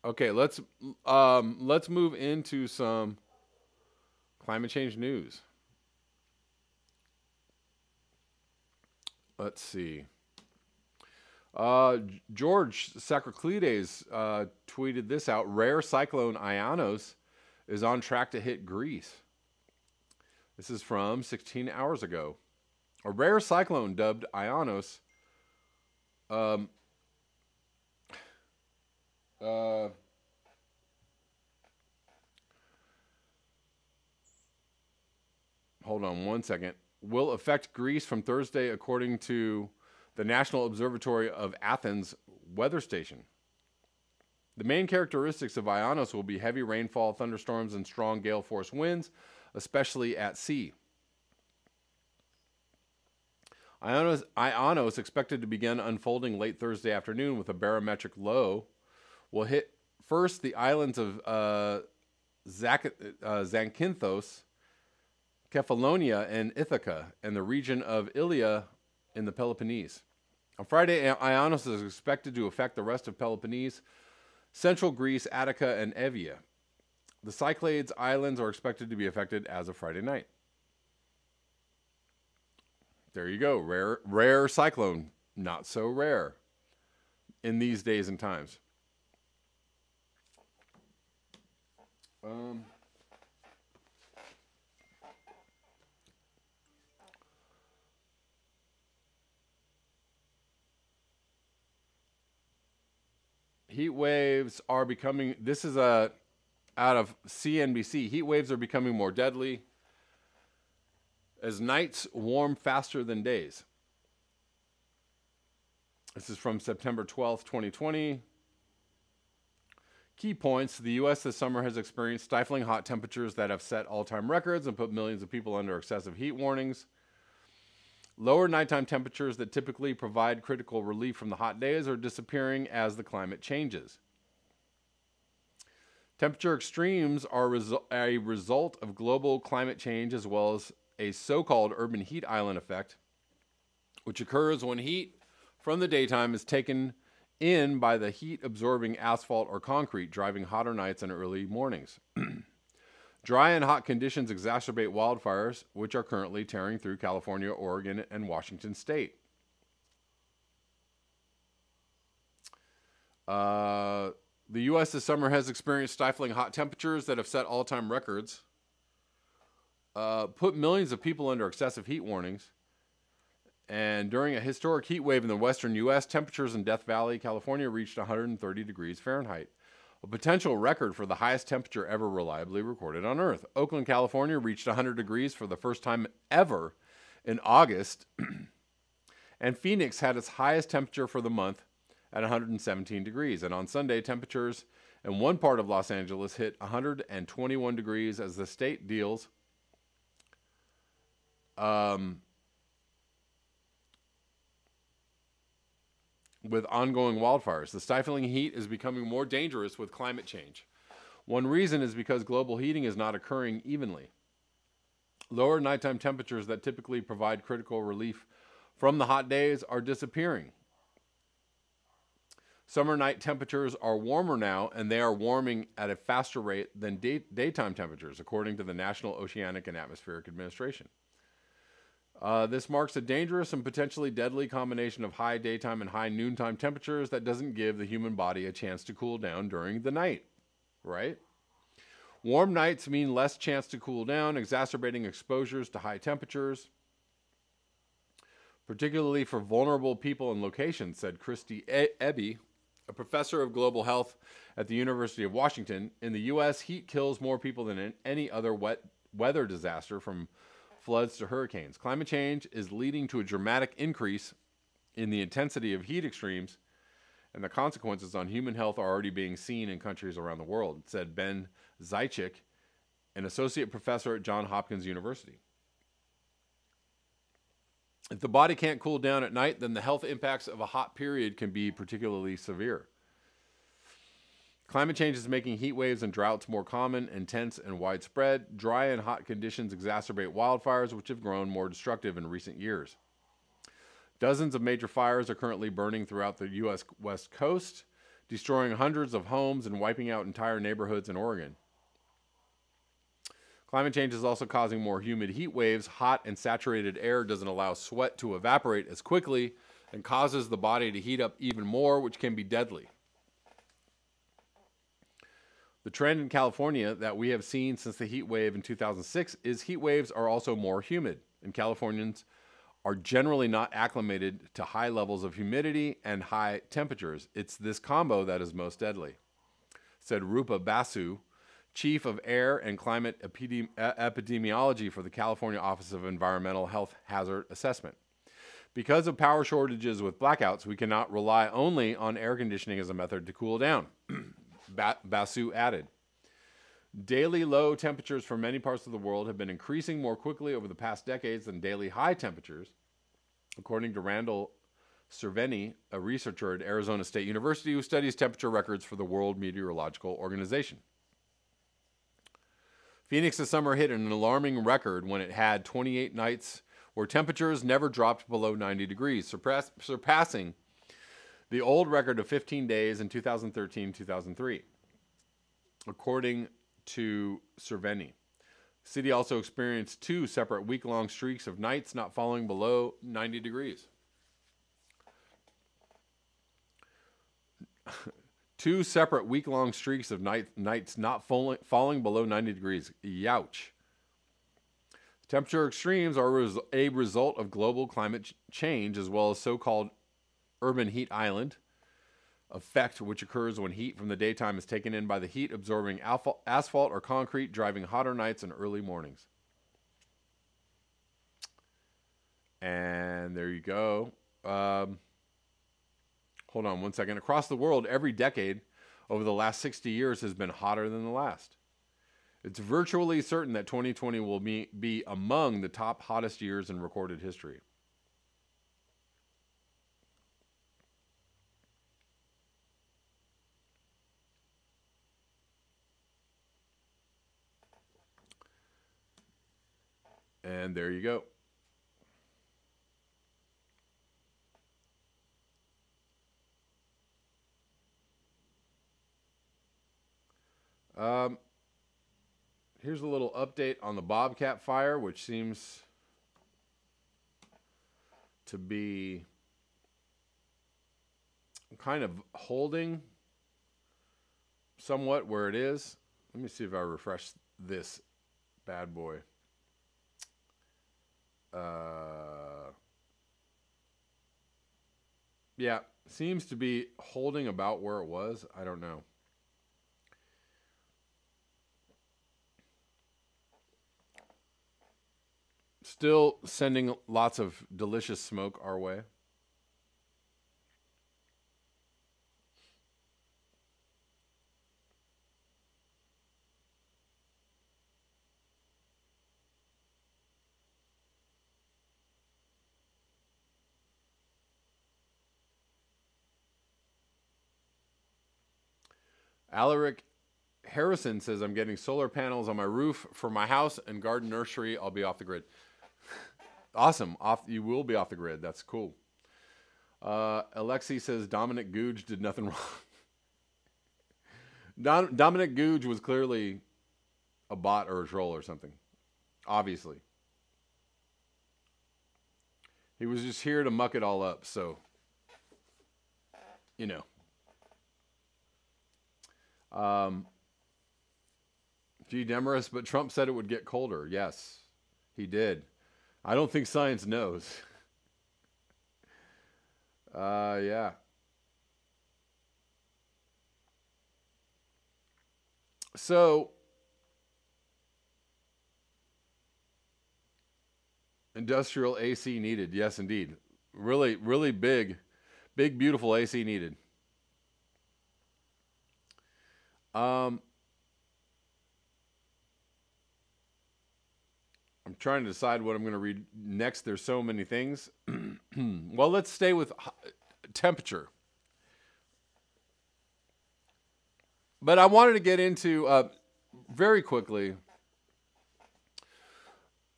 Okay, let's move into some climate change news. Let's see. George Sakroklides tweeted this out. Rare cyclone Ionos is on track to hit Greece. This is from 16 hours ago. A rare cyclone dubbed Ionos hold on one second. Will affect Greece from Thursday, according to the National Observatory of Athens weather station. The main characteristics of Ionos will be heavy rainfall, thunderstorms, and strong gale force winds, especially at sea. Ionos expected to begin unfolding late Thursday afternoon with a barometric low. Will hit first the islands of Zakynthos, Kefalonia, and Ithaca, and the region of Ilia in the Peloponnese. On Friday, Ionos is expected to affect the rest of Peloponnese, central Greece, Attica, and Evia. The Cyclades Islands are expected to be affected as of Friday night. There you go. Rare cyclone. Not so rare in these days and times. Heat waves are becoming, this is out of CNBC, heat waves are becoming more deadly as nights warm faster than days. This is from September 12th, 2020. Key points. The U.S. this summer has experienced stifling hot temperatures that have set all-time records and put millions of people under excessive heat warnings. Lower nighttime temperatures that typically provide critical relief from the hot days are disappearing as the climate changes. Temperature extremes are a result of global climate change as well as a so-called urban heat island effect, which occurs when heat from the daytime is taken in by the heat-absorbing asphalt or concrete, driving hotter nights and early mornings. Dry and hot conditions exacerbate wildfires, which are currently tearing through California, Oregon, and Washington state. The U.S. this summer has experienced stifling hot temperatures that have set all-time records, put millions of people under excessive heat warnings, and during a historic heat wave in the western U.S., temperatures in Death Valley, California reached 130 degrees Fahrenheit, a potential record for the highest temperature ever reliably recorded on Earth. Oakland, California reached 100 degrees for the first time ever in August, and Phoenix had its highest temperature for the month at 117 degrees. And on Sunday, temperatures in one part of Los Angeles hit 121 degrees as the state deals with ongoing wildfires. The stifling heat is becoming more dangerous with climate change. One reason is because global heating is not occurring evenly. Lower nighttime temperatures that typically provide critical relief from the hot days are disappearing. Summer night temperatures are warmer now, and they are warming at a faster rate than daytime temperatures, according to the National Oceanic and Atmospheric Administration. This marks a dangerous and potentially deadly combination of high daytime and high noontime temperatures that doesn't give the human body a chance to cool down during the night, right? Warm nights mean less chance to cool down, exacerbating exposures to high temperatures, particularly for vulnerable people and locations, said Christy Eby, a professor of global health at the University of Washington. In the U.S., heat kills more people than any other weather disaster, from floods to hurricanes. Climate change is leading to a dramatic increase in the intensity of heat extremes, and the consequences on human health are already being seen in countries around the world, said Ben Zychik, an associate professor at Johns Hopkins University. If the body can't cool down at night, then the health impacts of a hot period can be particularly severe. Climate change is making heat waves and droughts more common, intense, and widespread. Dry and hot conditions exacerbate wildfires, which have grown more destructive in recent years. Dozens of major fires are currently burning throughout the U.S. West Coast. destroying hundreds of homes and wiping out entire neighborhoods in Oregon. Climate change is also causing more humid heat waves. Hot and saturated air doesn't allow sweat to evaporate as quickly and causes the body to heat up even more, which can be deadly. The trend in California that we have seen since the heat wave in 2006 is heat waves are also more humid, and Californians are generally not acclimated to high levels of humidity and high temperatures. It's this combo that is most deadly, said Rupa Basu, Chief of Air and Climate Epidemiology for the California Office of Environmental Health Hazard Assessment. Because of power shortages with blackouts, we cannot rely only on air conditioning as a method to cool down, Basu added. Daily low temperatures for many parts of the world have been increasing more quickly over the past decades than daily high temperatures, according to Randall Cerveni, a researcher at Arizona State University who studies temperature records for the World Meteorological Organization. Phoenix's summer hit an alarming record when it had 28 nights where temperatures never dropped below 90 degrees, surpassing the old record of 15 days in 2013-2003, according to Cerveni. The city also experienced 2 separate week-long streaks of nights not falling below 90 degrees. 2 separate week-long streaks of nights not falling below 90 degrees. Youch. Temperature extremes are a result of global climate change as well as so-called urban heat island effect, which occurs when heat from the daytime is taken in by the heat-absorbing asphalt or concrete, driving hotter nights and early mornings. And there you go. Hold on one second. Across the world, every decade over the last 60 years has been hotter than the last. It's virtually certain that 2020 will be among the top hottest years in recorded history. And there you go. Here's a little update on the Bobcat fire, which seems to be kind of holding somewhat where it is. Let me see if I refresh this bad boy. Yeah, seems to be holding about where it was. I don't know. Still sending lots of delicious smoke our way. Alaric Harrison says, I'm getting solar panels on my roof for my house and garden nursery. I'll be off the grid. Awesome. You will be off the grid. That's cool. Alexi says, Dominic Googe did nothing wrong. Dominic Googe was clearly a bot or a troll or something. Obviously. He was just here to muck it all up. So, you know. Gee, Demarest, but Trump said it would get colder. Yes, he did. I don't think science knows. Yeah. So, industrial AC needed. Yes, indeed. Really, really big, beautiful AC needed. I'm trying to decide what I'm going to read next. There's so many things. Well, let's stay with temperature. But I wanted to get into very quickly.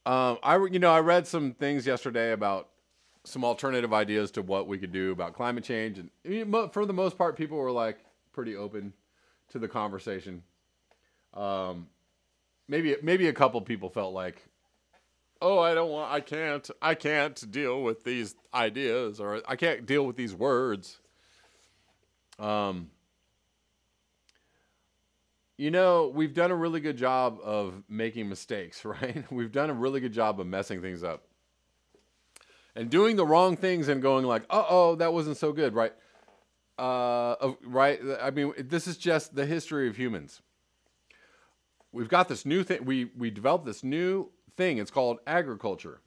I read some things yesterday about some alternative ideas to what we could do about climate change, and for the most part, people were like pretty open to the conversation. Maybe a couple people felt like, oh, I can't deal with these ideas, or I can't deal with these words. We've done a really good job of making mistakes, right? We've done a really good job of messing things up and doing the wrong things and going like, uh-oh, that wasn't so good, right? Right? I mean, this is just the history of humans. We've got this new thing. We developed this new thing. It's called agriculture.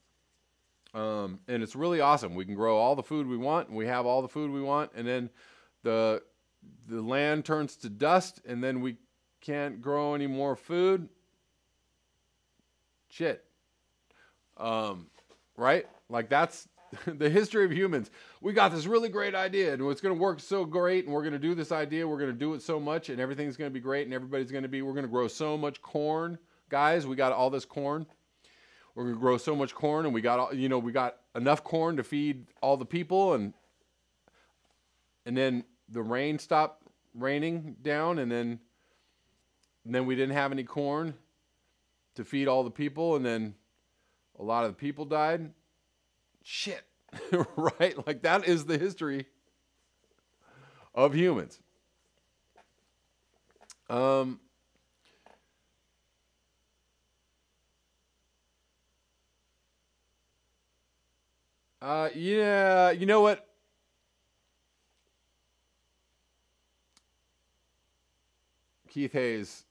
And it's really awesome. We can grow all the food we want, and we have all the food we want, and then the land turns to dust, and then we can't grow any more food. Shit. Right? Like, that's the history of humans. We got this really great idea, and it's going to work so great, and we're going to do this idea. We're going to do it so much, and everything's going to be great, and we're going to grow so much corn. Guys, we got all this corn. We're going to grow so much corn, and we got enough corn to feed all the people, and then the rain stopped raining down, and then we didn't have any corn to feed all the people, and then a lot of the people died. Shit. Right? Like, that is the history of humans. Yeah, you know what? Keith Hayes.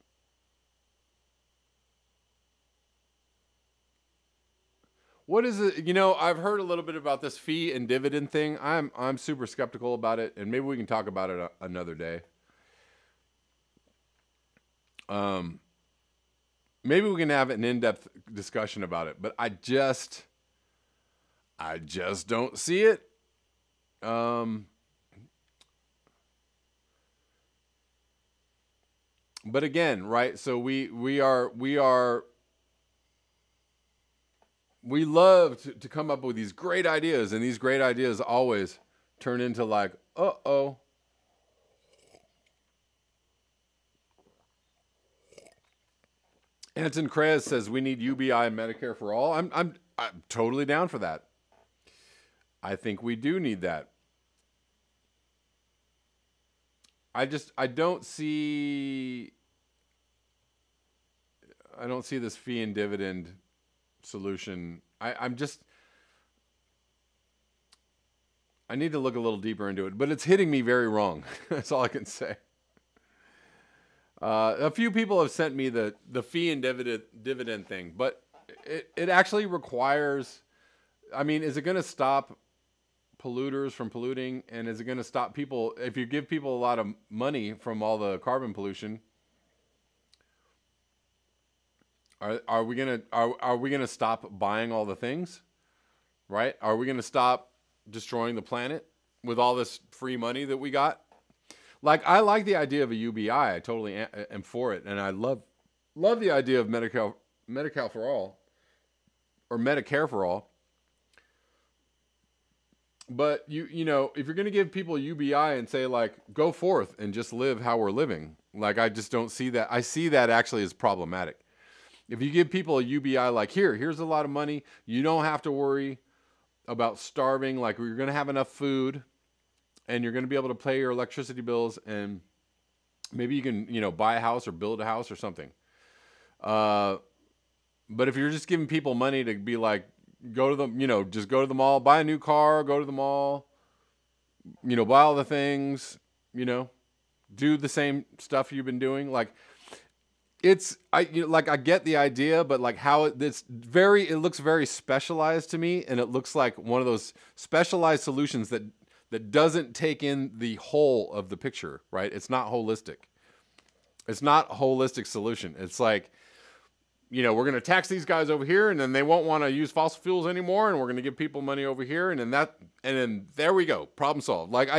What is it? I've heard a little bit about this fee and dividend thing. I'm super skeptical about it, and maybe we can talk about it another day. Maybe we can have an in-depth discussion about it, but I just don't see it. But again, right? So we love to come up with these great ideas, and these great ideas always turn into like, uh-oh. Anton Krez says we need UBI and Medicare for all. I'm totally down for that. I think we do need that. I don't see this fee and dividend solution. I need to look a little deeper into it, but it's hitting me very wrong. That's all I can say. A few people have sent me the fee and dividend thing, but it actually requires, I mean, is it going to stop polluters from polluting? And is it going to stop people, if you give people a lot of money from all the carbon pollution, are we gonna stop buying all the things, right? Are we gonna stop destroying the planet with all this free money that we got? Like, I like the idea of a UBI. I totally am for it, and I love the idea of Medicare for all, or Medicare for all. But you know, if you're gonna give people a UBI and say like, go forth and just live how we're living, like, I just don't see that. I see that actually as problematic. If you give people a UBI, like, here's a lot of money, you don't have to worry about starving. Like, you're going to have enough food, and you're going to be able to pay your electricity bills, and maybe you can, buy a house or build a house or something. But if you're just giving people money to be like, go to the, just go to the mall, buy a new car, go to the mall, buy all the things, do the same stuff you've been doing, like, I get the idea, but like how it looks very specialized to me, and it looks like one of those specialized solutions that doesn't take in the whole of the picture, right? It's not holistic. It's not a holistic solution. It's like, we're going to tax these guys over here, and then they won't want to use fossil fuels anymore, and we're going to give people money over here, and then there we go, problem solved. Like,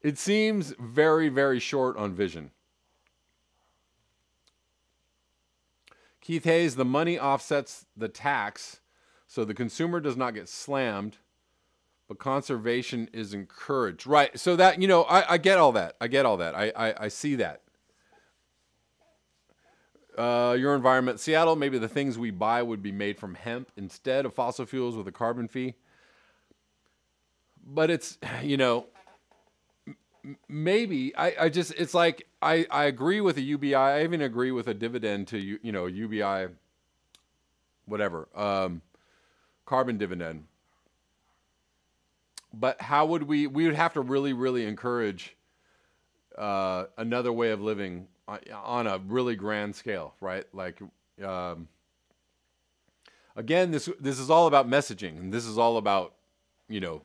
it seems very, very short on vision. Keith Hayes, the money offsets the tax, so the consumer does not get slammed, but conservation is encouraged. Right. So that, you know, I get all that. I get all that. I see that. Your environment, Seattle, maybe the things we buy would be made from hemp instead of fossil fuels with a carbon fee. But it's, you know, maybe I just, it's like, I agree with a UBI. I even agree with a dividend to, you know, UBI, whatever, carbon dividend. But how would we would have to really, really encourage another way of living on a really grand scale, right? Like, again, this is all about messaging, and this is all about, you know,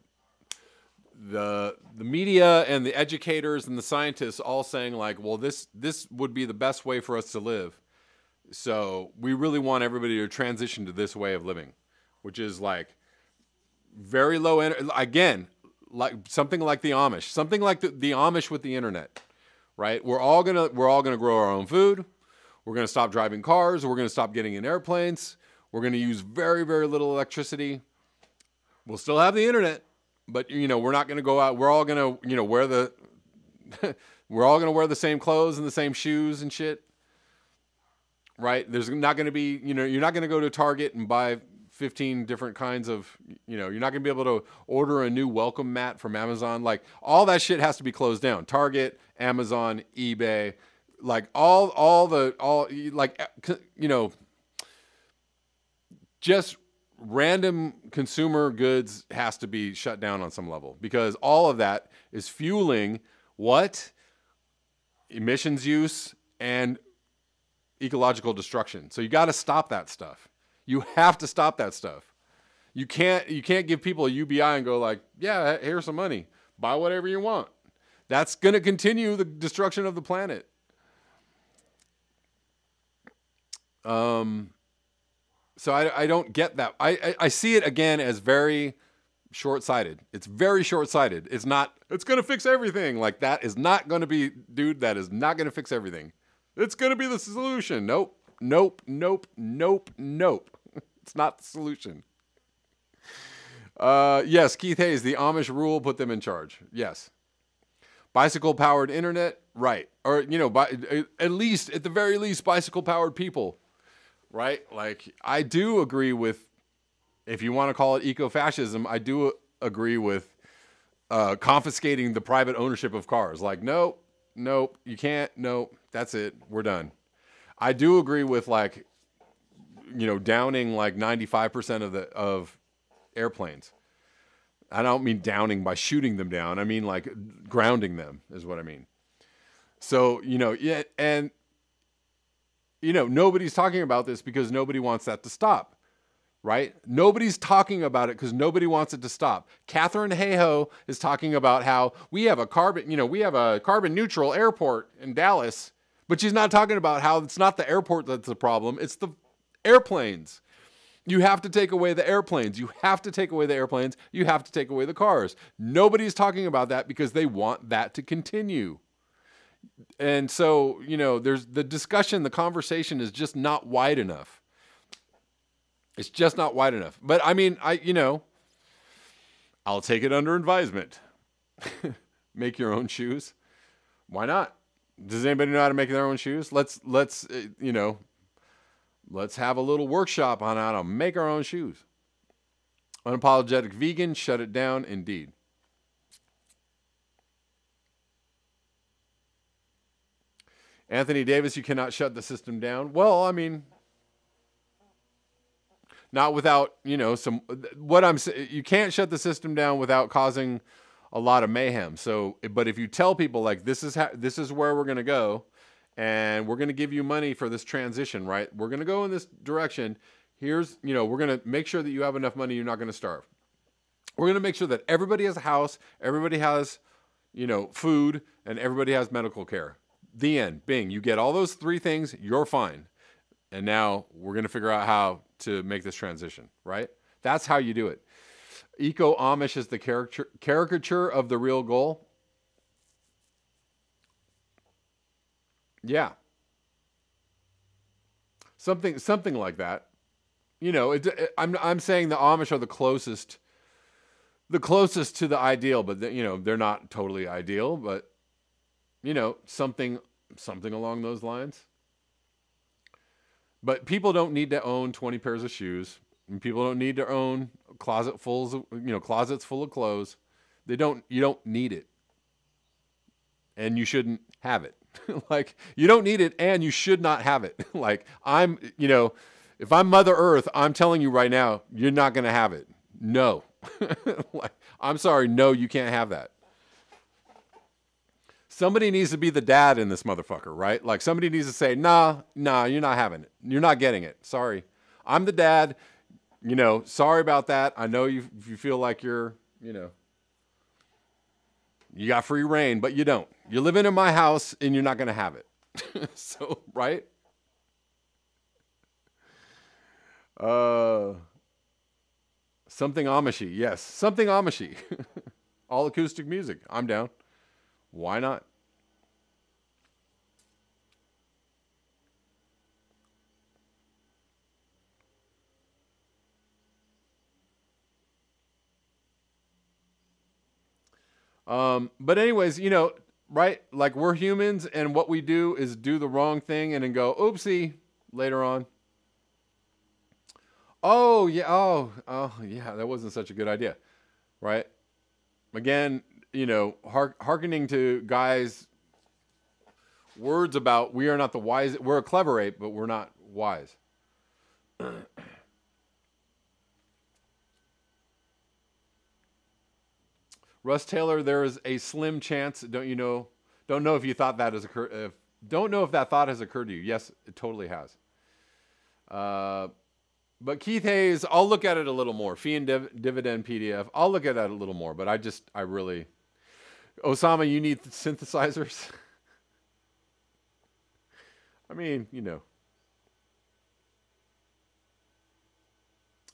the media and the educators and the scientists all saying like, well, this would be the best way for us to live. So we really want everybody to transition to this way of living, which is like very low energy. Again, like something like the Amish, something like the Amish with the internet, right? We're all gonna grow our own food. We're gonna stop driving cars. We're gonna stop getting in airplanes. We're gonna use very, very little electricity. We'll still have the internet, but, you know, we're not going to go out. We're all going to, you know, wear the, we're all going to wear the same clothes and the same shoes and shit. Right. There's not going to be, you know, you're not going to go to Target and buy 15 different kinds of, you know, you're not going to be able to order a new welcome mat from Amazon. Like all that shit has to be closed down. Target, Amazon, eBay, like all like, you know, just random consumer goods has to be shut down on some level, because all of that is fueling what? Emissions use and ecological destruction. So you got to stop that stuff. You have to stop that stuff. You can't give people a UBI and go like, yeah, here's some money. Buy whatever you want. That's going to continue the destruction of the planet. So I don't get that. I see it again as very short-sighted. It's very short-sighted. It's not, it's going to fix everything. Like that is not going to be, dude, that is not going to fix everything. It's going to be the solution. Nope, nope, nope, nope, nope. It's not the solution. Yes, Keith Hayes, the Amish rule, put them in charge. Yes. Bicycle-powered internet, right. Or, you know, at least, at the very least, bicycle-powered people. Right? Like, I do agree with, if you want to call it eco-fascism, I do agree with confiscating the private ownership of cars. Like, nope, nope, you can't, nope, that's it, we're done. I do agree with, like, you know, downing like 95% of airplanes. I don't mean downing by shooting them down. I mean, like, grounding them is what I mean. So, you know, yeah, and you know, nobody's talking about this because nobody wants that to stop, right? Nobody's talking about it because nobody wants it to stop. Catherine Hayhoe is talking about how we have a carbon neutral airport in Dallas, but she's not talking about how it's not the airport that's the problem. It's the airplanes. You have to take away the airplanes. You have to take away the airplanes. You have to take away the cars. Nobody's talking about that because they want that to continue. And so, you know, there's the discussion, the conversation is just not wide enough. It's just not wide enough. But I mean, you know, I'll take it under advisement. Make your own shoes. Why not? Does anybody know how to make their own shoes? Let's you know, let's have a little workshop on how to make our own shoes. Unapologetic vegan, shut it down, indeed. Anthony Davis, you cannot shut the system down. Well, I mean, not without, you know, you can't shut the system down without causing a lot of mayhem. So, but if you tell people like, this is where we're going to go, and we're going to give you money for this transition, right? We're going to go in this direction. Here's, you know, we're going to make sure that you have enough money. You're not going to starve. We're going to make sure that everybody has a house. Everybody has, you know, food, and everybody has medical care. The end. Bing. You get all those three things, you're fine. And now we're going to figure out how to make this transition, right? That's how you do it. Eco-Amish is the caricature of the real goal. Yeah. Something like that. You know, I'm saying the Amish are the closest the closest to the ideal, but they're not totally ideal, but something along those lines. But people don't need to own 20 pairs of shoes, and people don't need to own closets full of clothes. You don't need it. And you shouldn't have it. Like, you don't need it and you should not have it. Like, if I'm Mother Earth, I'm telling you right now, you're not going to have it. No. Like, I'm sorry. No, you can't have that. Somebody needs to be the dad in this motherfucker, right? Like, somebody needs to say, nah, you're not having it. You're not getting it. Sorry. I'm the dad. Sorry about that. I know you feel like you're, you got free reign, but you don't. You're living in my house and you're not going to have it. So, right? Something Amishy. Yes, something Amishy. All acoustic music. I'm down. Why not? But anyways, right? Like, we're humans, and what we do is do the wrong thing and then go, oopsie, later on. Oh, yeah. Oh, yeah. That wasn't such a good idea. Right? Again, hearkening to guys' words about we are not the wise. We're a clever ape, but we're not wise. Russ Taylor, there is a slim chance. Don't know if you thought that has occurred. Don't know if that thought has occurred to you. Yes, it totally has. But Keith Hayes, I'll look at it a little more. Fee and dividend PDF. I'll look at that a little more. But I really, Osama, you need synthesizers. I mean,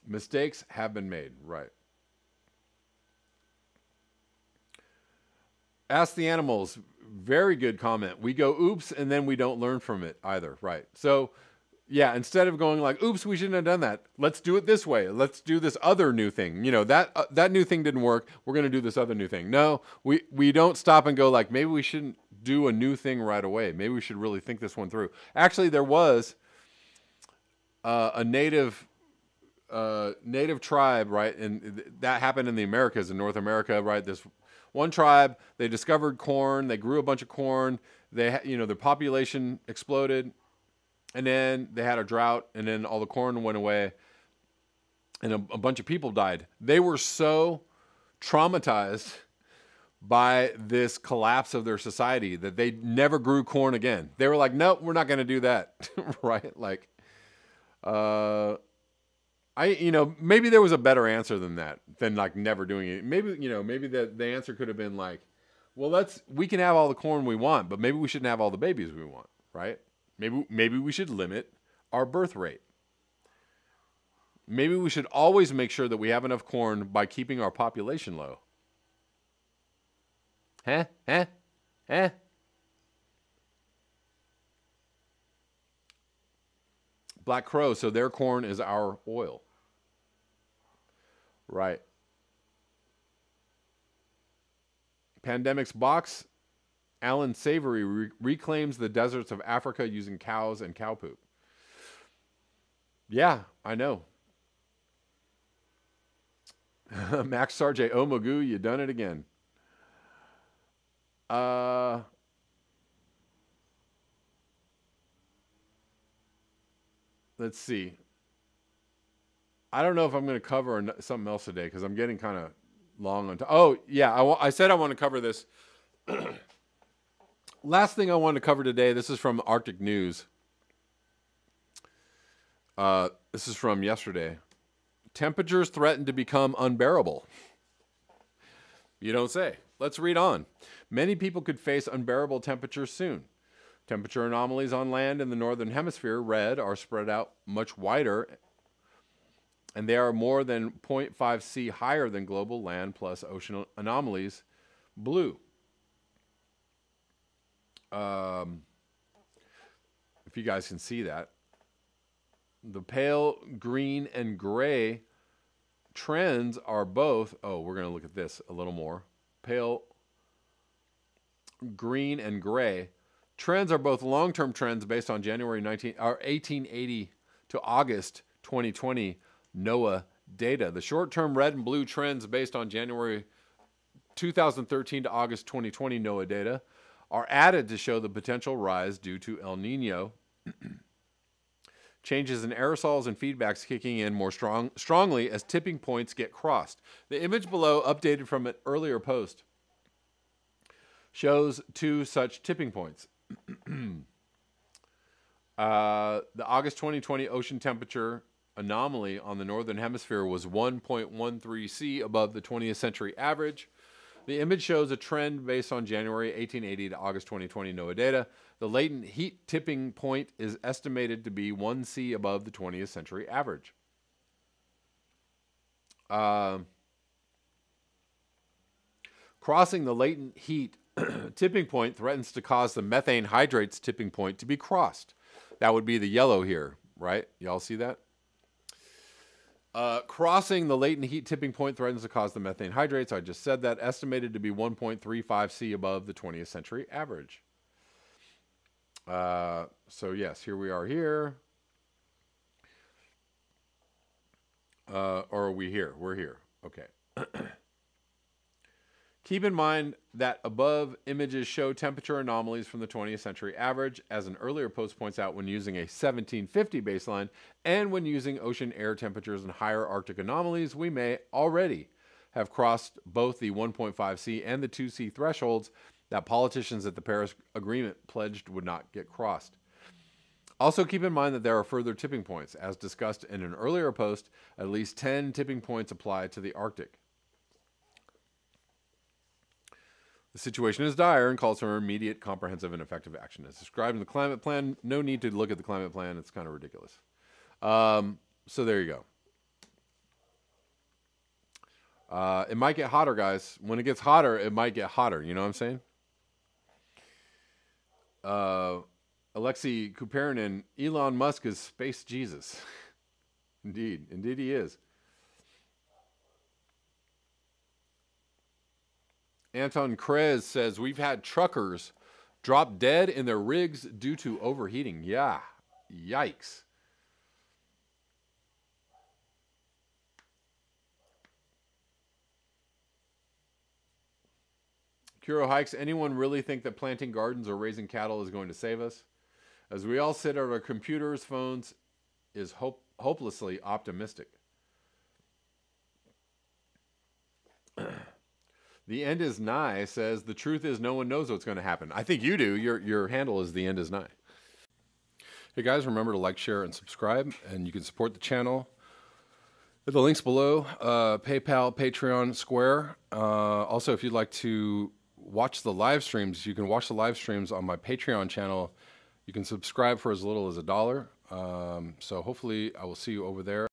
mistakes have been made, right? Ask the Animals, very good comment. We go oops, and then we don't learn from it either, right? So, yeah, instead of going like, oops, we shouldn't have done that. Let's do it this way. Let's do this other new thing. That new thing didn't work. We're going to do this other new thing. No, we don't stop and go like, maybe we shouldn't do a new thing right away. Maybe we should really think this one through. Actually, there was a native tribe, right? And that happened in the Americas, in North America, right? This one tribe, they discovered corn. They grew a bunch of corn. Their population exploded. And then they had a drought, and then all the corn went away, and a bunch of people died. They were so traumatized by this collapse of their society that they never grew corn again. They were like, nope, we're not going to do that, right? Like, maybe there was a better answer than that, than like never doing it. Maybe the answer could have been like, well, we can have all the corn we want, but maybe we shouldn't have all the babies we want, right? Maybe we should limit our birth rate. Maybe we should always make sure that we have enough corn by keeping our population low. Black Crow, so their corn is our oil. Right. Pandemic's box. Alan Savory reclaims the deserts of Africa using cows and cow poop. Yeah, I know. Max Sarge, oh Magoo, you done it again. Let's see. I don't know if I'm going to cover something else today because I'm getting kind of long on time. Oh, yeah, I said I want to cover this. Last thing I wanted to cover today, this is from Arctic News. This is from yesterday. Temperatures threaten to become unbearable. You don't say. Let's read on. Many people could face unbearable temperatures soon. Temperature anomalies on land in the northern hemisphere, red, are spread out much wider, and they are more than 0.5 C higher than global land plus ocean anomalies, blue. If you guys can see that. The pale green and gray trends are both, oh, we're going to look at this a little more, pale green and gray. Trends are both long-term trends based on January 1880 to August 2020 NOAA data. The short-term red and blue trends based on January 2013 to August 2020 NOAA data are added to show the potential rise due to El Nino. Changes in aerosols and feedbacks kicking in more strongly as tipping points get crossed. The image below, updated from an earlier post, shows two such tipping points. The August 2020 ocean temperature anomaly on the northern hemisphere was 1.13 C above the 20th century average. The image shows a trend based on January 1880 to August 2020 NOAA data. The latent heat tipping point is estimated to be 1 C above the 20th century average. Crossing the latent heat tipping point threatens to cause the methane hydrates tipping point to be crossed. That would be the yellow here, right? Y'all see that? Crossing the latent heat tipping point threatens to cause the methane hydrates. I just said that. Estimated to be 1.35 C above the 20th century average. So yes, here we are here. Or are we here? We're here. Okay. Keep in mind that above images show temperature anomalies from the 20th century average, as an earlier post points out, when using a 1750 baseline and when using ocean air temperatures and higher Arctic anomalies, we may already have crossed both the 1.5 C and the 2 C thresholds that politicians at the Paris Agreement pledged would not get crossed. Also keep in mind that there are further tipping points. As discussed in an earlier post, at least 10 tipping points apply to the Arctic. The situation is dire and calls for immediate, comprehensive, and effective action. As described in the climate plan, no need to look at the climate plan. It's kind of ridiculous. So there you go. It might get hotter, guys. When it gets hotter, it might get hotter. You know what I'm saying? Alexei Kuperinin, Elon Musk is space Jesus. Indeed. Indeed he is. Anton Krez says, we've had truckers drop dead in their rigs due to overheating. Yeah. Yikes. Kuro Hikes, anyone really think that planting gardens or raising cattle is going to save us? As we all sit at our computers, phones, is hopelessly optimistic. The end is nigh says, the truth is no one knows what's going to happen. I think you do. Your handle is the end is nigh. Hey guys, remember to like, share, and subscribe. And you can support the channel at the links below. PayPal, Patreon, Square. Also, if you'd like to watch the live streams, you can watch the live streams on my Patreon channel. You can subscribe for as little as $1. So hopefully I will see you over there.